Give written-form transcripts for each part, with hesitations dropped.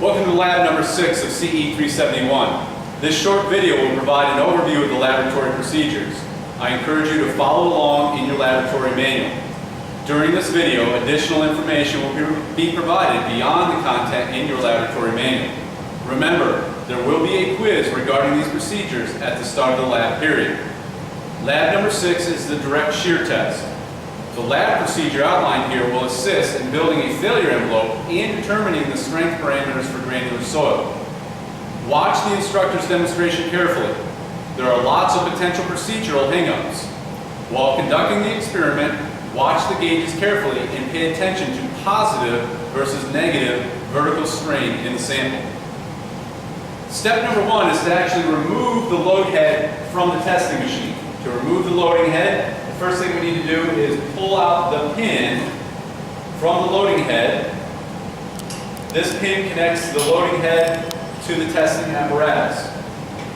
Welcome to lab number 6 of CE371. This short video will provide an overview of the laboratory procedures. I encourage you to follow along in your laboratory manual. During this video, additional information will be provided beyond the content in your laboratory manual. Remember, there will be a quiz regarding these procedures at the start of the lab period. Lab number 6 is the direct shear test. The lab procedure outlined here will assist in building a failure envelope and determining the strength parameters for granular soil. Watch the instructor's demonstration carefully. There are lots of potential procedural hang-ups. While conducting the experiment, watch the gauges carefully and pay attention to positive versus negative vertical strain in the sample. Step number 1 is to actually remove the load head from the testing machine. To remove the loading head, the first thing we need to do is pull out the pin from the loading head. This pin connects the loading head to the testing apparatus.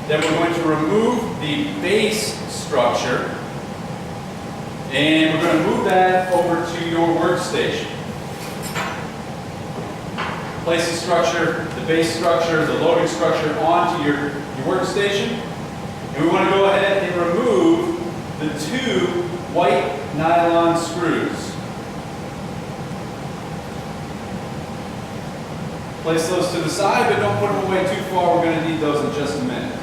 Then we're going to remove the base structure and we're going to move that over to your workstation. Place the structure, the base structure, the loading structure onto your workstation. And we want to go ahead and remove the 2 white nylon screws. Place those to the side, but don't put them away too far. We're going to need those in just a minute.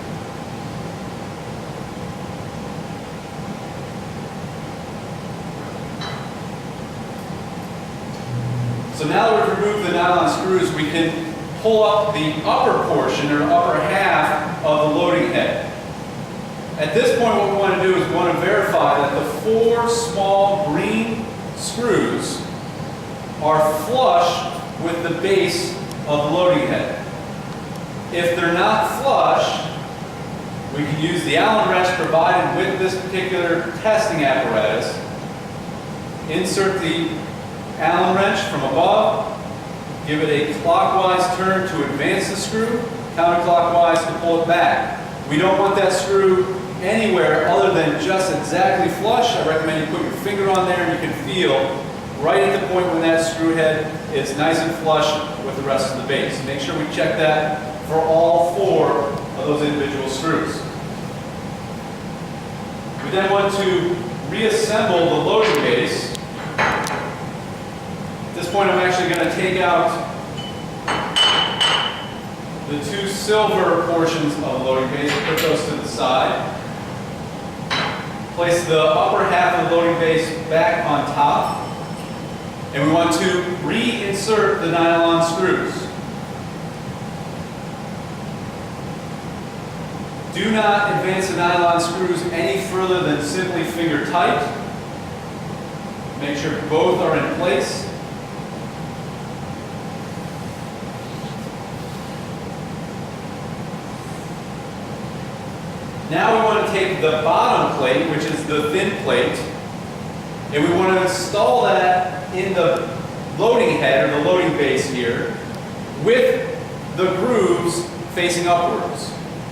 So now that we've removed the nylon screws, we can pull up the upper portion or upper half of the loading head. At this point, what we want to do is we want to verify that the 4 small green screws are flush with the base of the loading head. If they're not flush, we can use the Allen wrench provided with this particular testing apparatus. Insert the Allen wrench from above, give it a clockwise turn to advance the screw, counterclockwise to pull it back. We don't want that screw anywhere other than just exactly flush. I recommend you put your finger on there and you can feel right at the point when that screw head is nice and flush with the rest of the base. Make sure we check that for all 4 of those individual screws. We then want to reassemble the loading base. At this point, I'm actually going to take out the 2 silver portions of the loading base, put those to the side. Place the upper half of the loading base back on top. And we want to reinsert the nylon screws. Do not advance the nylon screws any further than simply finger tight. Make sure both are in place. Now we want to take the bottom plate, which is the thin plate, and we want to install that in the loading head, or the loading base here, with the grooves facing upwards.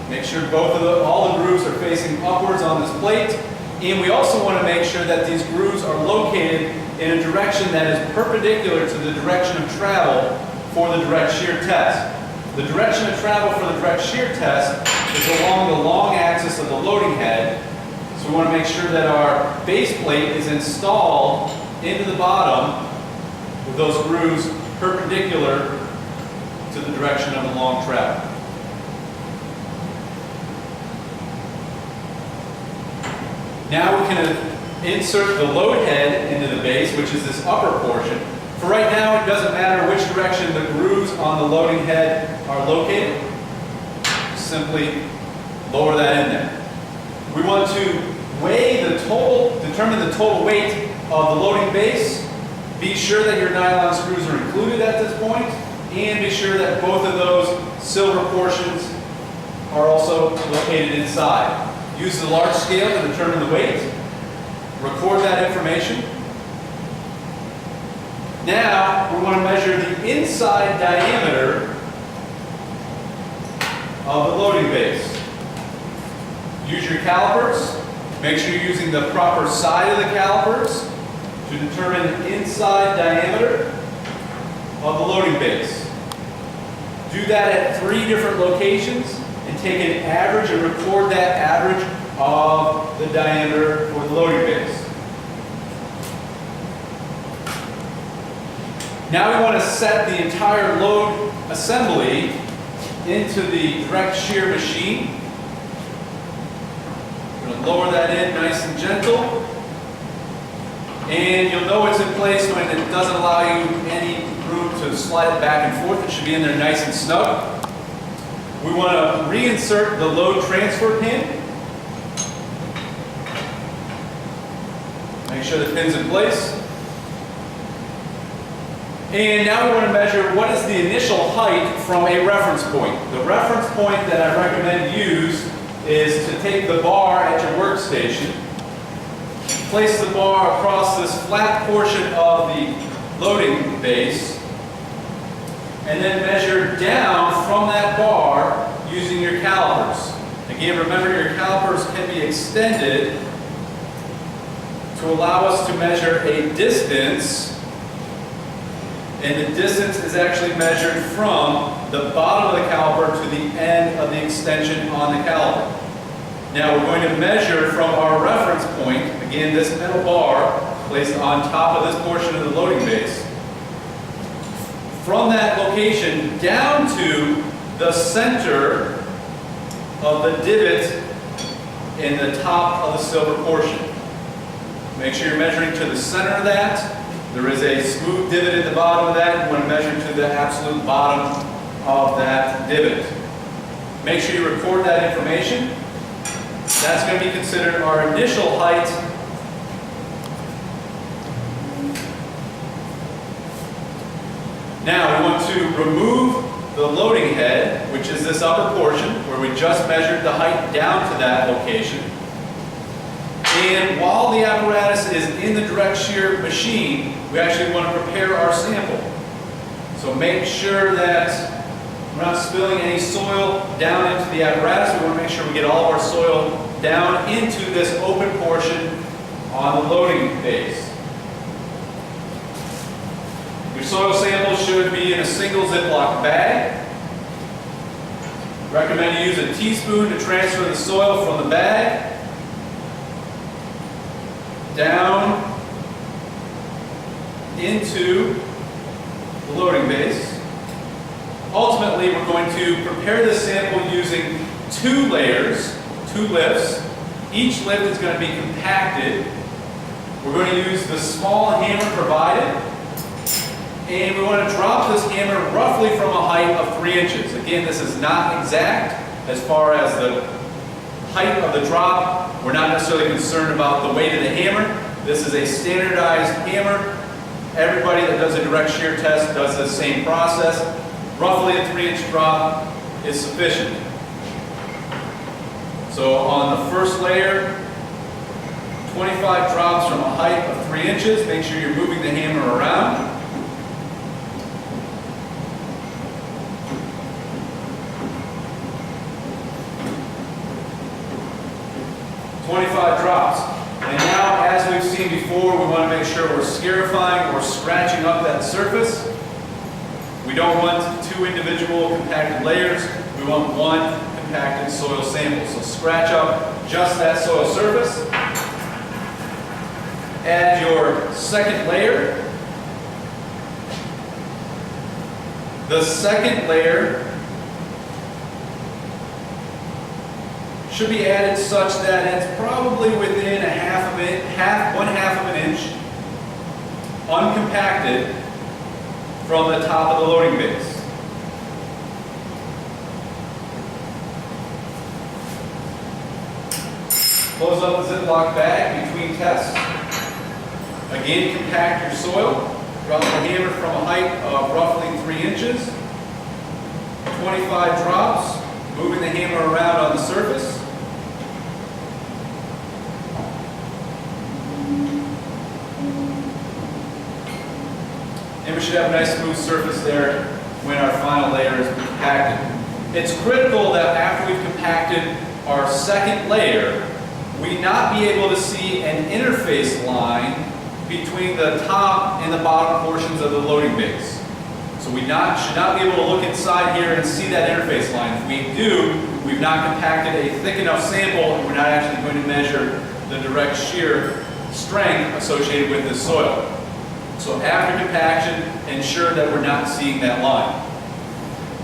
Make sure all the grooves are facing upwards on this plate, and we also want to make sure that these grooves are located in a direction that is perpendicular to the direction of travel for the direct shear test. The direction of travel for the direct shear test is along the long axis of the loading head. So we want to make sure that our base plate is installed into the bottom with those grooves perpendicular to the direction of the long travel. Now we can insert the load head into the base, which is this upper portion. For right now, it doesn't matter which direction the grooves on the loading head are located. Simply lower that in there. We want to determine the total weight of the loading base. Be sure that your nylon screws are included at this point, and be sure that both of those silver portions are also located inside. Use the large scale to determine the weight. Record that information. Now, we want to measure the inside diameter of the loading base. Use your calipers. Make sure you're using the proper side of the calipers to determine inside diameter of the loading base. Do that at 3 different locations and take an average and record that average of the diameter for the loading base. Now we want to set the entire load assembly into the direct shear machine. We're going to lower that in nice and gentle. And you'll know it's in place when it doesn't allow you any room to slide it back and forth. It should be in there nice and snug. We want to reinsert the load transfer pin. Make sure the pin's in place. And now we want to measure what is the initial height from a reference point. The reference point that I recommend use is to take the bar at your workstation, place the bar across this flat portion of the loading base, and then measure down from that bar using your calipers. Again, remember your calipers can be extended to allow us to measure a distance, and the distance is actually measured from the bottom of the caliper to the end of the extension on the caliper. Now we're going to measure from our reference point, again this metal bar placed on top of this portion of the loading base, from that location down to the center of the divot in the top of the silver portion. Make sure you're measuring to the center of that. There is a smooth divot at the bottom of that. You want to measure to the absolute bottom of that divot. Make sure you record that information. That's going to be considered our initial height. Now we want to remove the loading head, which is this upper portion where we just measured the height down to that location. And while the apparatus is in the direct shear machine, we actually want to prepare our sample. So make sure that we're not spilling any soil down into the apparatus. We want to make sure we get all of our soil down into this open portion on the loading base. Your soil sample should be in a single Ziploc bag. Recommend you use a teaspoon to transfer the soil from the bag down into the loading base. Ultimately, we're going to prepare this sample using 2 layers, 2 lifts. Each lift is going to be compacted. We're going to use the small hammer provided, and we want to drop this hammer roughly from a height of 3 inches. Again, this is not exact as far as the height of the drop. We're not necessarily concerned about the weight of the hammer. This is a standardized hammer. Everybody that does a direct shear test does the same process. Roughly a 3-inch drop is sufficient. So on the first layer, 25 drops from a height of 3 inches. Make sure you're moving the hammer around. Drops. And now, as we've seen before, we want to make sure we're scarifying or scratching up that surface. We don't want 2 individual compacted layers. We want 1 compacted soil sample. So scratch up just that soil surface. Add your second layer. The second layer should be added such that it's probably within one half of an inch, uncompacted, from the top of the loading base. Close up the Ziploc bag between tests. Again, compact your soil. Drop the hammer from a height of roughly 3 inches. 25 drops, moving the hammer around on the surface. And we should have a nice smooth surface there when our final layer is compacted. It's critical that after we've compacted our second layer, we not be able to see an interface line between the top and the bottom portions of the loading base. So we should not be able to look inside here and see that interface line. If we do, we've not compacted a thick enough sample and we're not actually going to measure the direct shear strength associated with this soil. So after compaction, ensure that we're not seeing that line.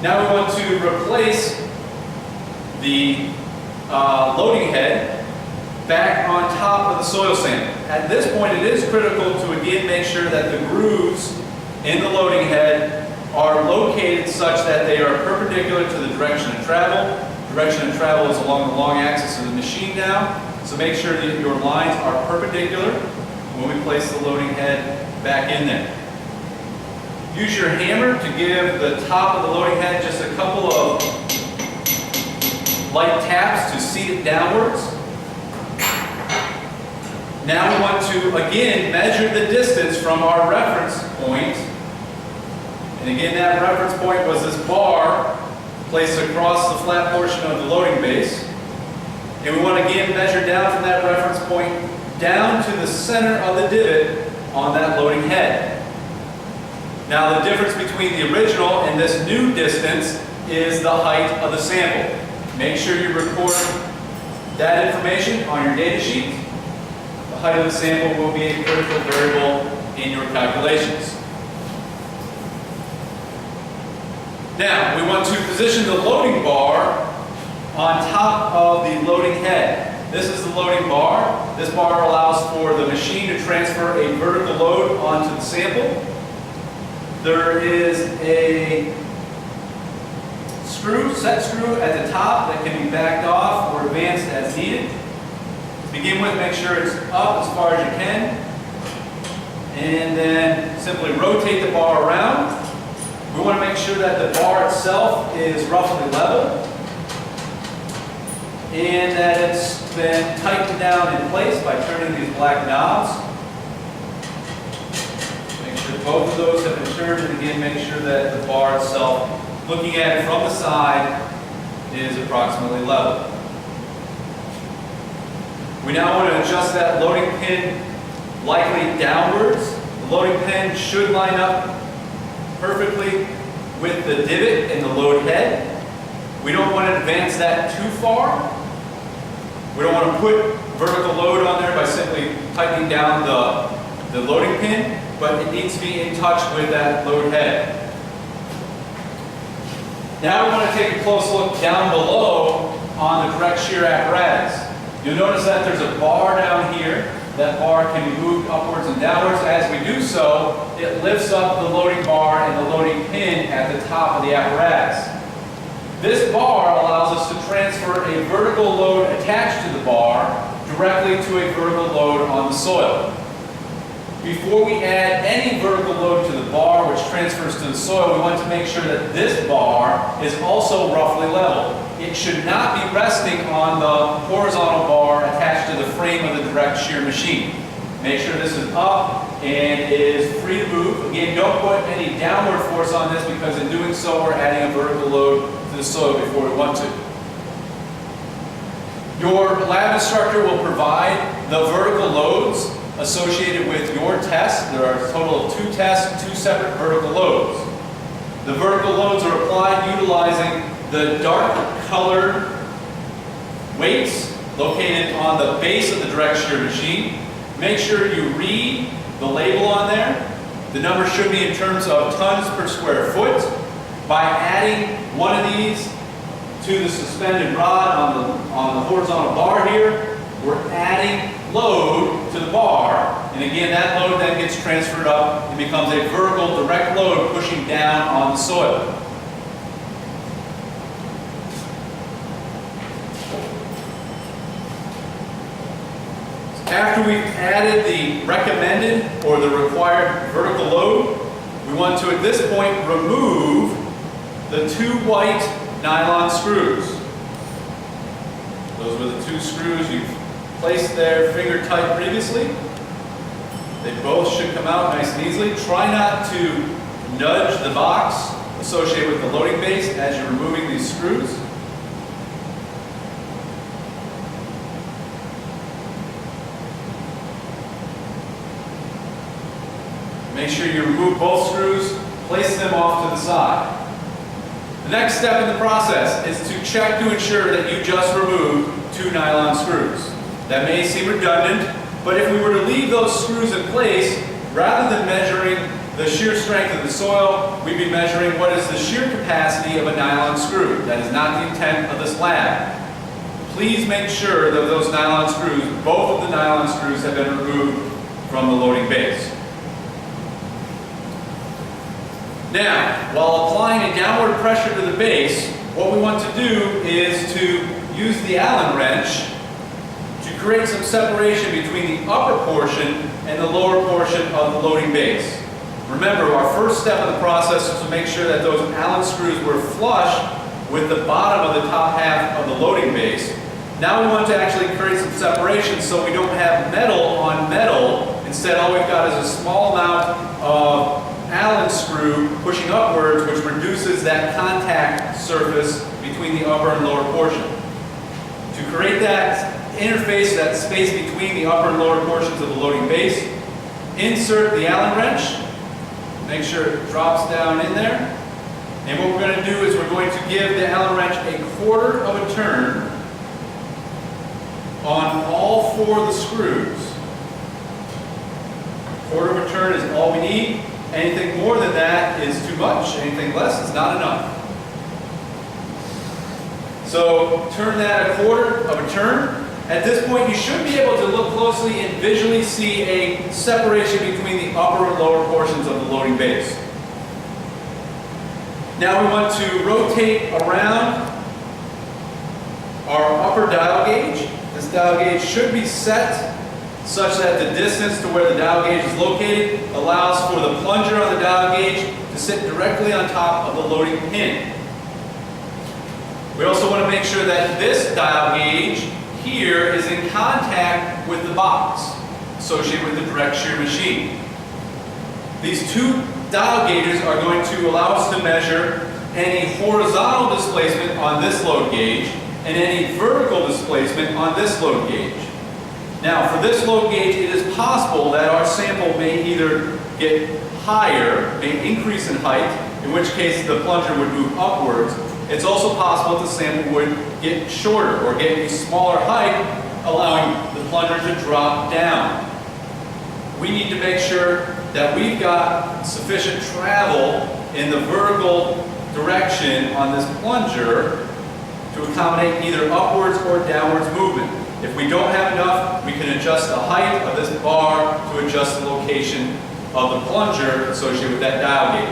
Now we want to replace the loading head back on top of the soil sample. At this point, it is critical to again make sure that the grooves in the loading head are located such that they are perpendicular to the direction of travel. Direction of travel is along the long axis of the machine now, so make sure that your lines are perpendicular when we place the loading head back in there. Use your hammer to give the top of the loading head just a couple of light taps to seat it downwards. Now we want to again measure the distance from our reference point. And again, that reference point was this bar placed across the flat portion of the loading base. And we want to again measure down from that reference point down to the center of the divot on that loading head. Now the difference between the original and this new distance is the height of the sample. Make sure you record that information on your data sheet. The height of the sample will be a critical variable in your calculations. Now, we want to position the loading bar on top of the loading head. This is the loading bar. This bar allows for the machine to transfer a vertical load onto the sample. There is a set screw at the top that can be backed off or advanced as needed. To begin with, make sure it's up as far as you can. And then simply rotate the bar around. We want to make sure that the bar itself is roughly level and that it's been tightened down in place by turning these black knobs. Make sure both of those have been turned, and again make sure that the bar itself, looking at it from the side, is approximately level. We now want to adjust that loading pin likely downwards. The loading pin should line up perfectly with the divot in the load head. We don't want to advance that too far. We don't want to put vertical load on there by simply tightening down the loading pin, but it needs to be in touch with that load head. Now we want to take a close look down below on the direct shear apparatus. You'll notice that there's a bar down here. That bar can be moved upwards and downwards. As we do so, it lifts up the loading bar and the loading pin at the top of the apparatus. This bar allows us to transfer a vertical load attached to the bar directly to a vertical load on the soil. Before we add any vertical load to the bar, which transfers to the soil, we want to make sure that this bar is also roughly level. It should not be resting on the horizontal bar attached to the frame of the direct shear machine. Make sure this is up and is free to move. Again, don't put any downward force on this because in doing so we're adding a vertical load to the soil before we want to. Your lab instructor will provide the vertical loads associated with your test. There are a total of 2 tests, 2 separate vertical loads. The vertical loads are applied utilizing the dark colored weights located on the base of the direct shear machine. Make sure you read the label on there. The number should be in terms of tons per square foot. By adding one of these to the suspended rod on the horizontal bar here, we're adding load to the bar, and again that load then gets transferred up and becomes a vertical direct load pushing down on the soil. After we've added the recommended or the required vertical load, we want to at this point remove the 2 white nylon screws. Those were the 2 screws you've placed there finger tight previously. They both should come out nice and easily. Try not to nudge the box associated with the loading base as you're removing these screws. Make sure you remove both screws place them off to the side. The next step in the process is to check to ensure that you just removed 2 nylon screws. That may seem redundant, but if we were to leave those screws in place, rather than measuring the shear strength of the soil, we'd be measuring what is the shear capacity of a nylon screw. That is not the intent of this lab. Please make sure that those nylon screws, both of the nylon screws, have been removed from the loading base. Now, while applying a downward pressure to the base, what we want to do is to use the Allen wrench to create some separation between the upper portion and the lower portion of the loading base. Remember, our first step of the process is to make sure that those Allen screws were flush with the bottom of the top half of the loading base. Now we want to actually create some separation so we don't have metal on metal. Instead, all we've got is a small amount of Allen screw pushing upwards, which reduces that contact surface between the upper and lower portion. To create that interface, that space between the upper and lower portions of the loading base, insert the Allen wrench, make sure it drops down in there, and what we're going to do is we're going to give the Allen wrench a 1/4 of a turn on all 4 of the screws. 1/4 of a turn is all we need. Anything more than that is too much. Anything less is not enough. So turn that a 1/4 of a turn. At this point, you should be able to look closely and visually see a separation between the upper and lower portions of the loading base. Now we want to rotate around our upper dial gauge. This dial gauge should be set such that the distance to where the dial gauge is located allows for the plunger on the dial gauge to sit directly on top of the loading pin. We also want to make sure that this dial gauge here is in contact with the box associated with the direct shear machine. These 2 dial gauges are going to allow us to measure any horizontal displacement on this load gauge and any vertical displacement on this load gauge. Now, for this load gauge, it is possible that our sample may either get higher, may increase in height, in which case the plunger would move upwards. It's also possible that the sample would get shorter or get a smaller height, allowing the plunger to drop down. We need to make sure that we've got sufficient travel in the vertical direction on this plunger to accommodate either upwards or downwards movement. If we don't have enough, we can adjust the height of this bar to adjust the location of the plunger associated with that dial gauge.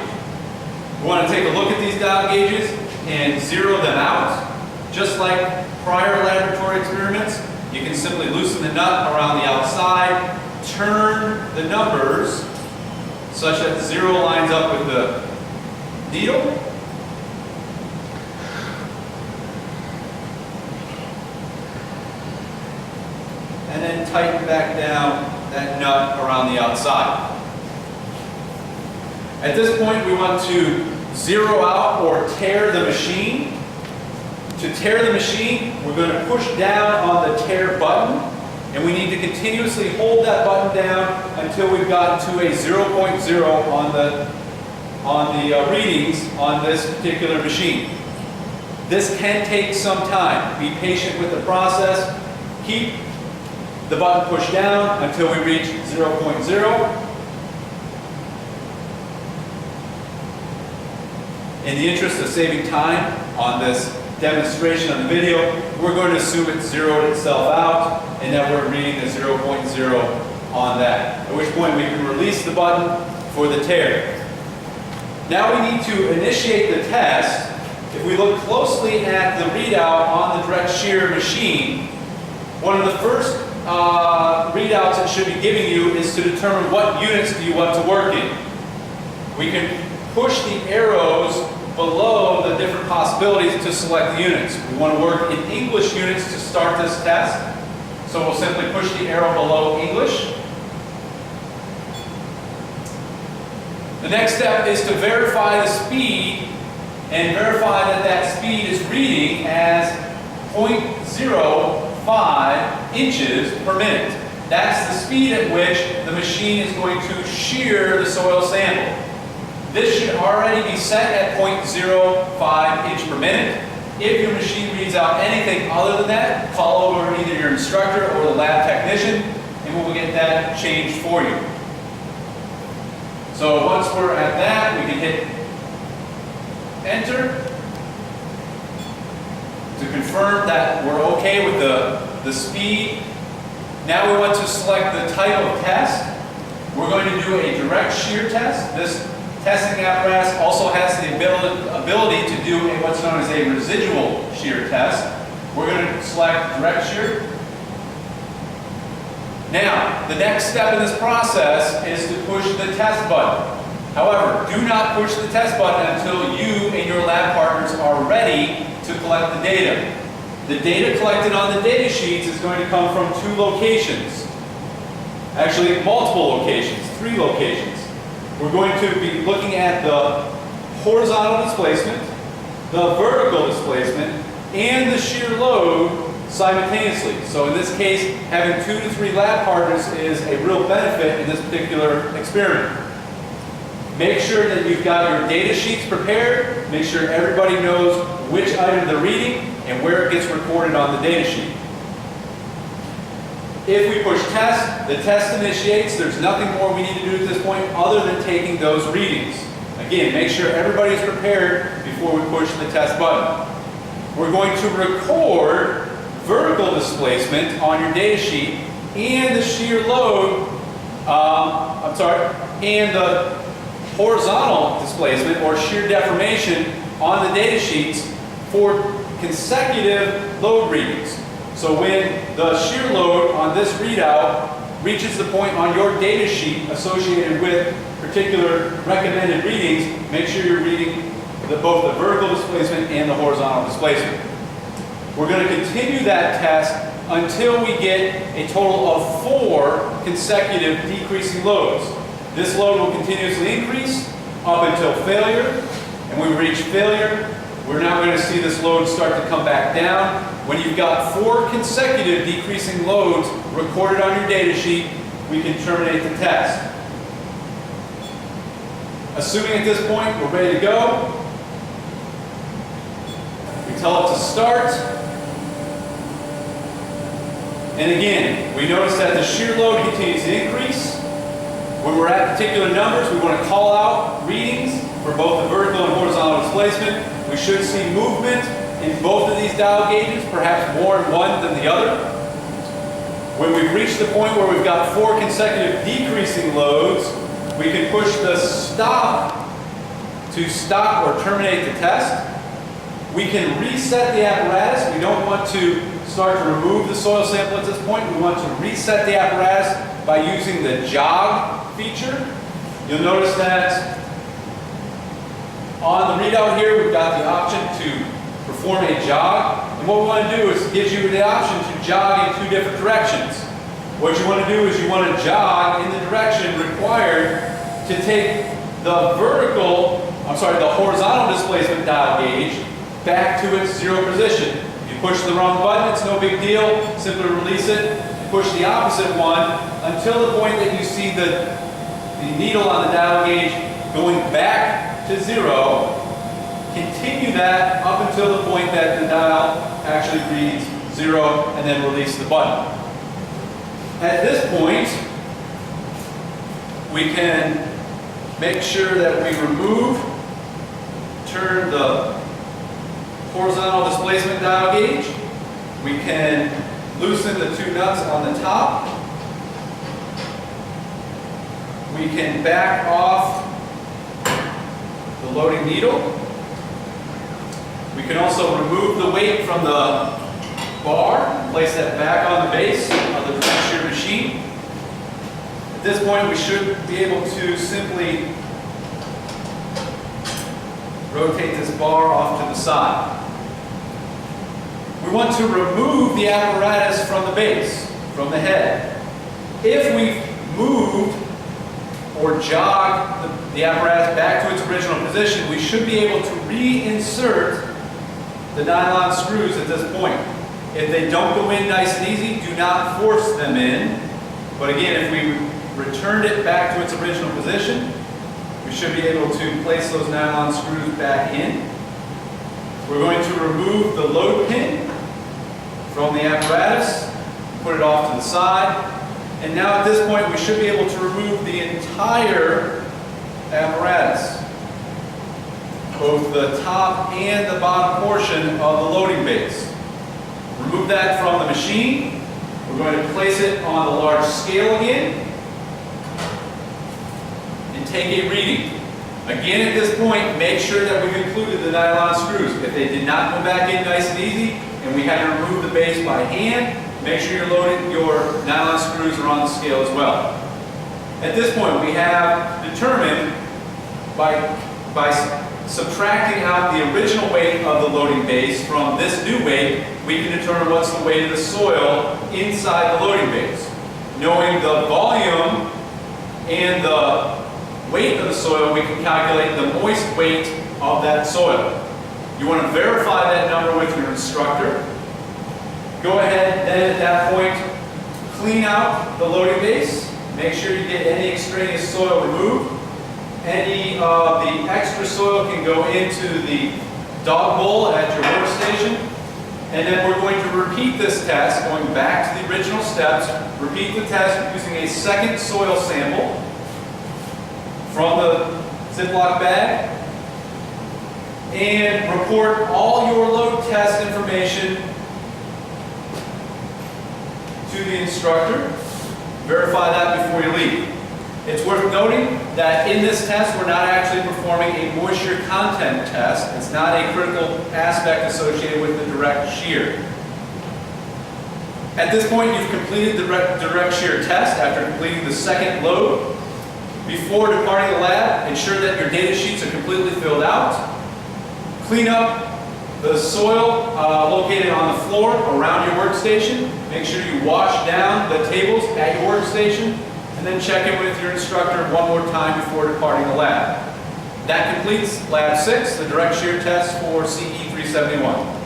We want to take a look at these dial gauges and zero them out. Just like prior laboratory experiments, you can simply loosen the nut around the outside, turn the numbers such that the 0 lines up with the needle, and then tighten back down that nut around the outside. At this point, we want to zero out or tear the machine. To tear the machine, we're going to push down on the tear button, and we need to continuously hold that button down until we've gotten to a 0.0 on the readings on this particular machine. This can take some time. Be patient with the process. Keep the button pushed down until we reach 0.0. In the interest of saving time on this demonstration of the video, we're going to assume it zeroed itself out and that we're reading the 0.0 on that, at which point we can release the button for the tear. Now we need to initiate the test. If we look closely at the readout on the direct shear machine, one of the first readouts it should be giving you is to determine what units do you want to work in. We can push the arrows below the different possibilities to select the units. We want to work in English units to start this test. So we'll simply push the arrow below English. The next step is to verify the speed and verify that that speed is reading as 0.05 inches per minute. That's the speed at which the machine is going to shear the soil sample. This should already be set at 0.05 inch per minute. If your machine reads out anything other than that, call over either your instructor or the lab technician, and we'll get that changed for you. So once we're at that, we can hit enter to confirm that we're okay with the speed. Now we want to select the type of test. We're going to do a direct shear test. This testing apparatus also has the ability to do what's known as a residual shear test. We're going to select direct shear. Now, the next step in this process is to push the test button. However, do not push the test button until you and your lab partners are ready to collect the data. The data collected on the data sheets is going to come from 2 locations. Actually, multiple locations, 3 locations. We're going to be looking at the horizontal displacement, the vertical displacement, and the shear load simultaneously. So in this case, having 2 to 3 lab partners is a real benefit in this particular experiment. Make sure that you've got your data sheets prepared. Make sure everybody knows which item they're reading and where it gets recorded on the data sheet. If we push test, the test initiates. There's nothing more we need to do at this point other than taking those readings. Again, make sure everybody is prepared before we push the test button. We're going to record vertical displacement on your data sheet and the shear load, and the horizontal displacement or shear deformation on the data sheets for consecutive load readings. So when the shear load on this readout reaches the point on your data sheet associated with particular recommended readings, make sure you're reading both the vertical displacement and the horizontal displacement. We're going to continue that test until we get a total of 4 consecutive decreasing loads. This load will continuously increase up until failure, and when we reach failure, we're now going to see this load start to come back down. When you've got 4 consecutive decreasing loads recorded on your data sheet, we can terminate the test. Assuming at this point we're ready to go, we tell it to start. And again, we notice that the shear load continues to increase. When we're at particular numbers, we want to call out readings for both the vertical and horizontal displacement. We should see movement in both of these dial gauges, perhaps more in one than the other. When we've reached the point where we've got 4 consecutive decreasing loads, we can push the stop to stop or terminate the test. We can reset the apparatus. We don't want to start to remove the soil sample at this point. We want to reset the apparatus by using the jog feature. You'll notice that on the readout here, we've got the option to perform a jog. And what we want to do is it gives you the option to jog in 2 different directions. What you want to do is you want to jog in the direction required to take the horizontal displacement dial gauge back to its 0 position. If you push the wrong button, it's no big deal. Simply release it and push the opposite one until the point that you see the needle on the dial gauge going back to 0. Continue that up until the point that the dial actually reads 0 and then release the button. At this point, we can make sure that we turn the horizontal displacement dial gauge. We can loosen the 2 nuts on the top. We can back off the loading needle. We can also remove the weight from the bar, place that back on the base of the direct shear machine. At this point, we should be able to simply rotate this bar off to the side. We want to remove the apparatus from the base, from the head. If we've moved or jog the apparatus back to its original position, we should be able to reinsert the nylon screws at this point. If they don't go in nice and easy, do not force them in. But again, if we returned it back to its original position, we should be able to place those nylon screws back in. We're going to remove the load pin from the apparatus, put it off to the side, and now at this point we should be able to remove the entire apparatus, both the top and the bottom portion of the loading base. Remove that from the machine. We're going to place it on the large scale again and take a reading. Again, at this point, make sure that we've included the nylon screws. If they did not come back in nice and easy and we had to remove the base by hand, make sure your nylon screws are on the scale as well. At this point, we have determined by subtracting out the original weight of the loading base from this new weight, we can determine what's the weight of the soil inside the loading base. Knowing the volume and the weight of the soil, we can calculate the moist weight of that soil. You want to verify that number with your instructor. Go ahead then at that point, clean out the loading base. Make sure you get any extraneous soil removed. Any of the extra soil can go into the dog bowl at your workstation. And then we're going to repeat this test, going back to the original steps. Repeat the test using a second soil sample from the Ziploc bag. And report all your load test information to the instructor. Verify that before you leave. It's worth noting that in this test, we're not actually performing a moisture content test. It's not a critical aspect associated with the direct shear. At this point, you've completed the direct shear test after completing the second load. Before departing the lab, ensure that your data sheets are completely filled out. Clean up the soil located on the floor around your workstation. Make sure you wash down the tables at your workstation. And then check in with your instructor one more time before departing the lab. That completes Lab 6, the direct shear test for CE371.